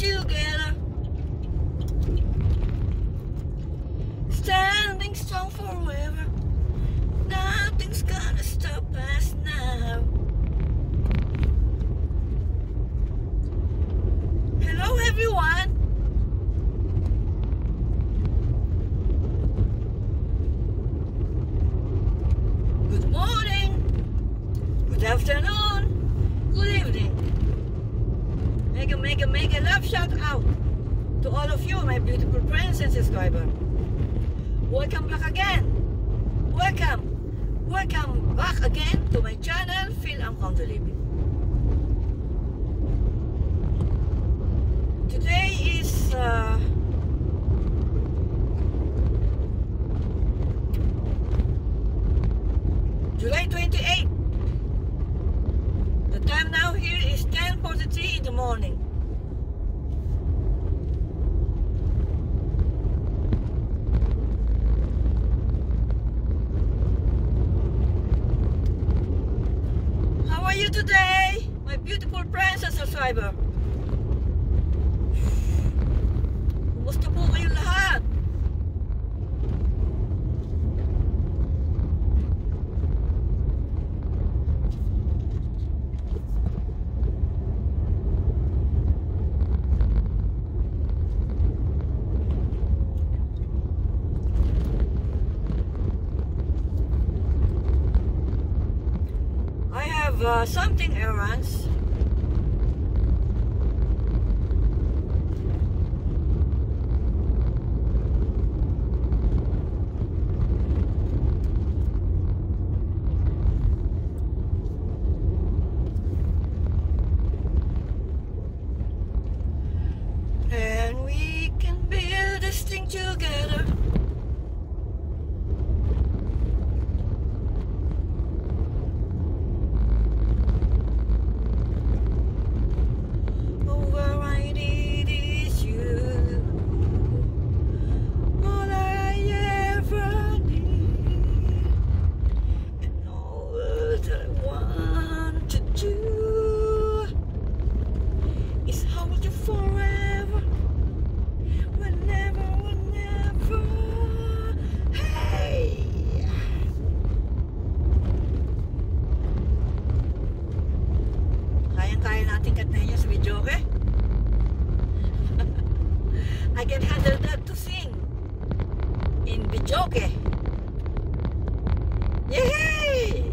together, standing strong forever. Nothing's gonna stop us now. Hello everyone. Good morning, good afternoon, good evening. Mega love shout out to all of you, my beautiful friends and subscribers. Welcome back again. Welcome back again to my channel, Feel and Country Living. Today is July 28th. The time now here is 10:43 in the morning. How are you today, my beautiful friends and subscriber? Kumusta po kayong lahat? Something errands. And we can build this thing together. I can handle that to sing in videoke. Yay!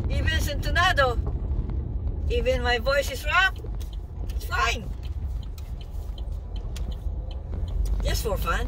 Even Centonado, even my voice is rough, it's fine. Just for fun.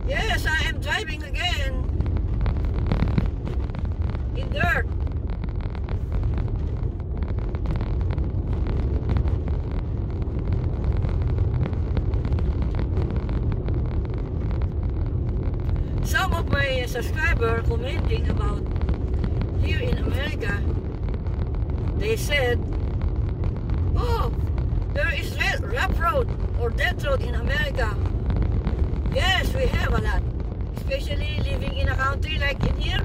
Yes, I am driving again in dirt. Some of my subscribers commenting about here in America, they said, oh, there is rough road or death road in America. Yes, we have a lot, especially living in a country like in here.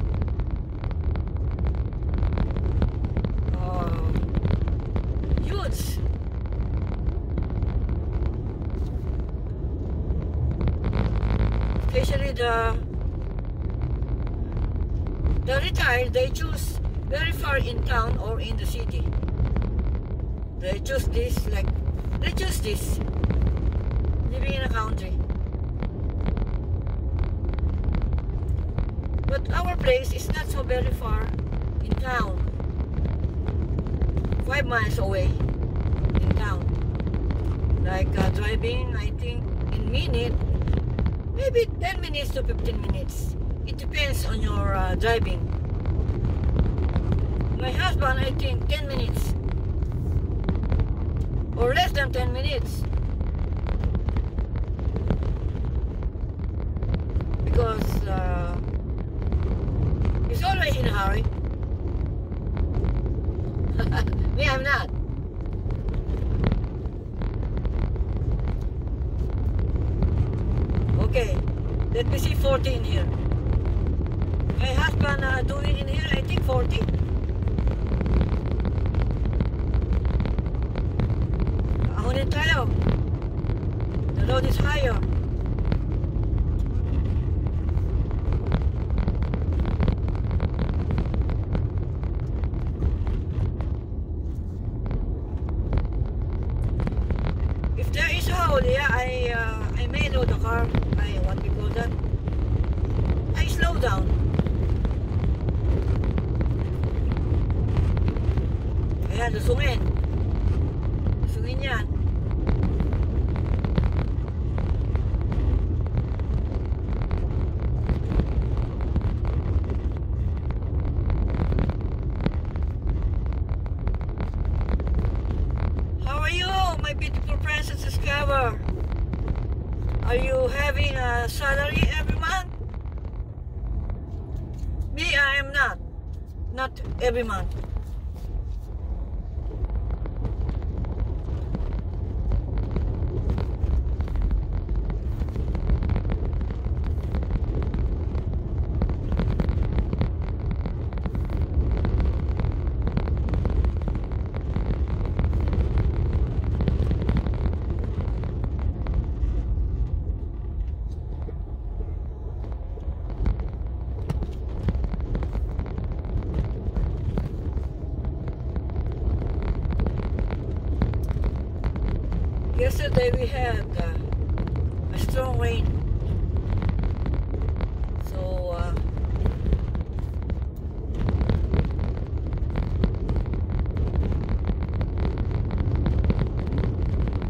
Huge. Especially the retired, they choose very far in town or in the city. They choose this, living in a country. But our place is not so very far in town. 5 miles away in town. Like driving, I think, in minute, maybe 10 minutes to 15 minutes It depends on your driving. My husband, I think 10 minutes or less than 10 minutes, because he's always in a hurry. Me, I'm not. Okay, let me see 40 in here. My husband doing in here, I think 40. Ahonin tayo. The road is higher. If there is a hole, yeah, I may load the car. What we call that? I slow down. Ayan, lusungin. Lusungin yan. How are you, my beautiful friends and subscriber? Are you having a salary every month? Me, I am not. Not every month. Yesterday we had a strong rain, so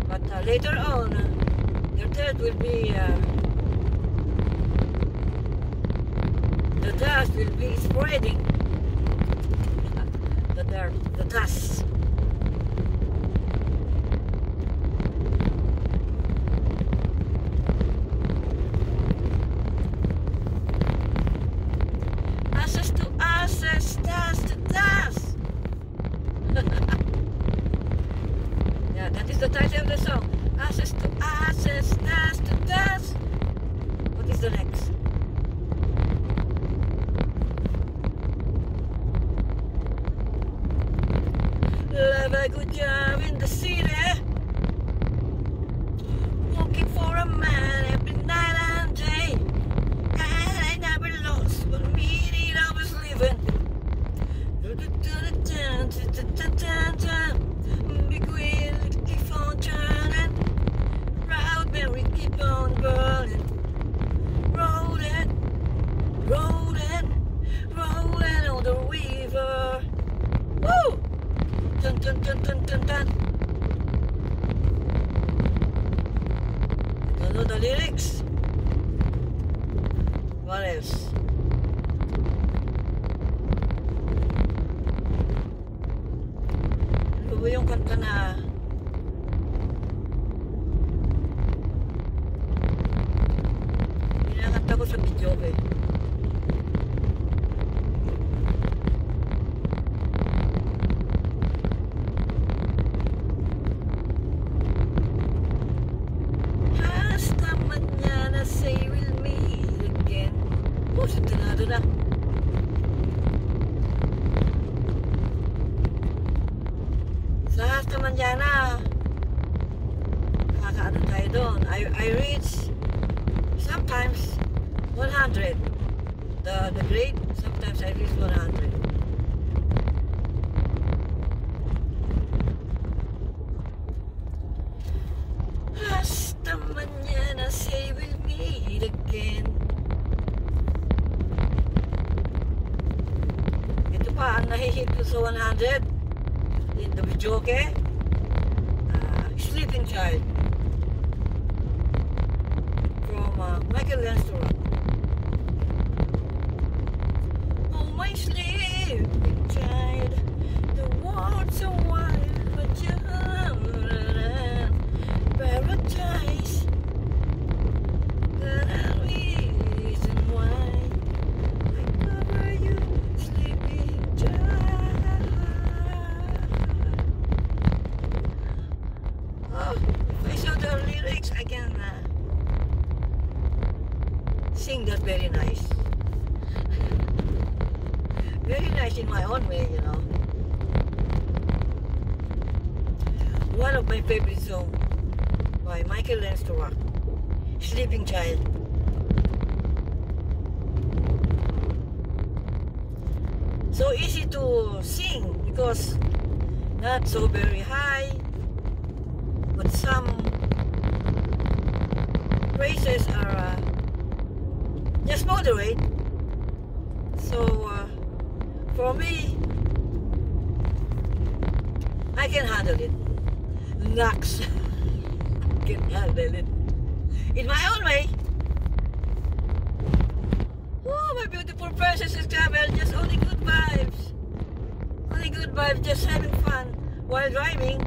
but later on the dirt will be the dust will be spreading. The dust. Yeah, that is the title of the song. Ashes to ashes, dust to dust. What is the next? Have a good job in the city, working for a man every night and day, and I never lost one minute I was living. Big wheel keep on turning, proud Mary keep on burning, rolling, rolling, rolling on the river. Woo! Dun dun dun dun dun dun. I don't know the lyrics. What else? Ano yung kanta na kinakanta ko sa video eh? Hasta mañana say we'll meet again. Oh, sintinado na. Hasta mañana, nakakaano tayo doon. I reach sometimes 100. The grade, sometimes I reach 100. Hasta mañana, say we'll meet again. Ito pa, ang nahihit ko sa 100. In the video, okay? Sleeping Child from Michael Landstrom. my sleeping child, the world's so wide, but you're paradise. The reason why I cover you, sleeping child. Oh, if I saw the lyrics, I can sing that very nice. Very nice in my own way, you know. One of my favorite songs by Michael Learns to Rock, Sleeping Child. So easy to sing because not so very high, but some phrases are just moderate. So for me, I can handle it. Knocks. Can handle it in my own way. Oh, my beautiful princess is travel. Just only good vibes. Only good vibes. Just having fun while driving.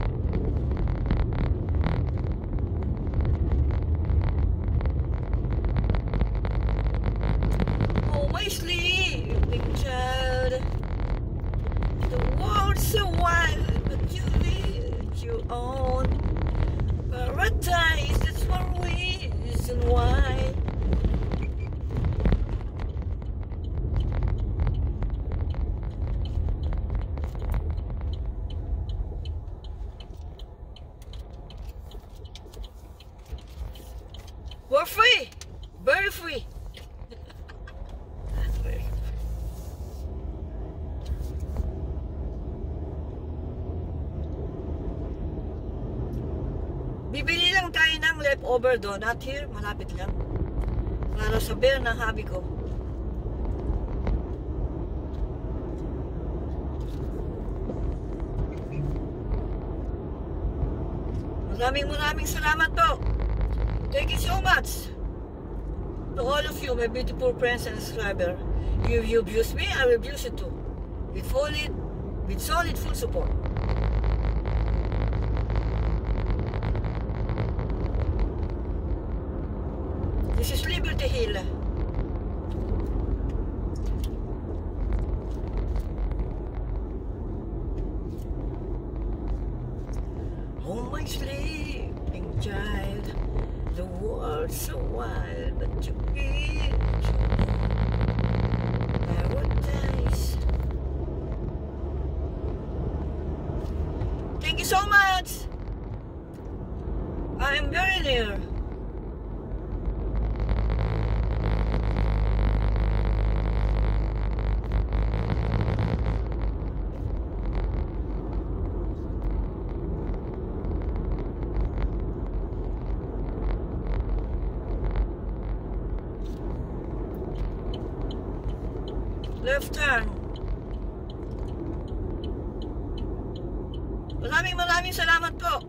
Oh, my sleeping child. The world's so wild, but you live your own paradise. That's one reason why. We're free, very free. Bibili lang tayo ng leftover donut here, malapit lang. Para sa bear ng hubby ko. Maraming salamat po. Thank you so much to all of you, my beautiful friends and subscribers. If you abuse me, I will abuse you too. With solid full support. This is Liberty Hill. Oh, my sleeping child, the world's so wild, but you feel paradise. Thank you so much. I am very near. Left turn. Maraming salamat po.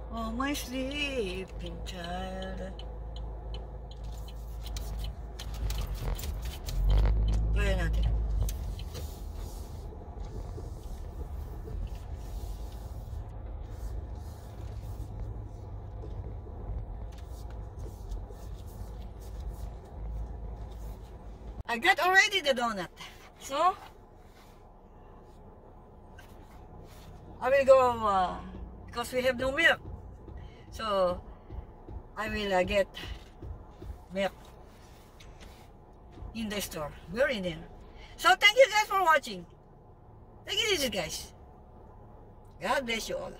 Oh, my sleeping child. Kaya natin. I got already the donut. So, I will go, because we have no milk. So, I will get milk in the store. Very near. So, thank you guys for watching. Take it easy, guys. God bless you all.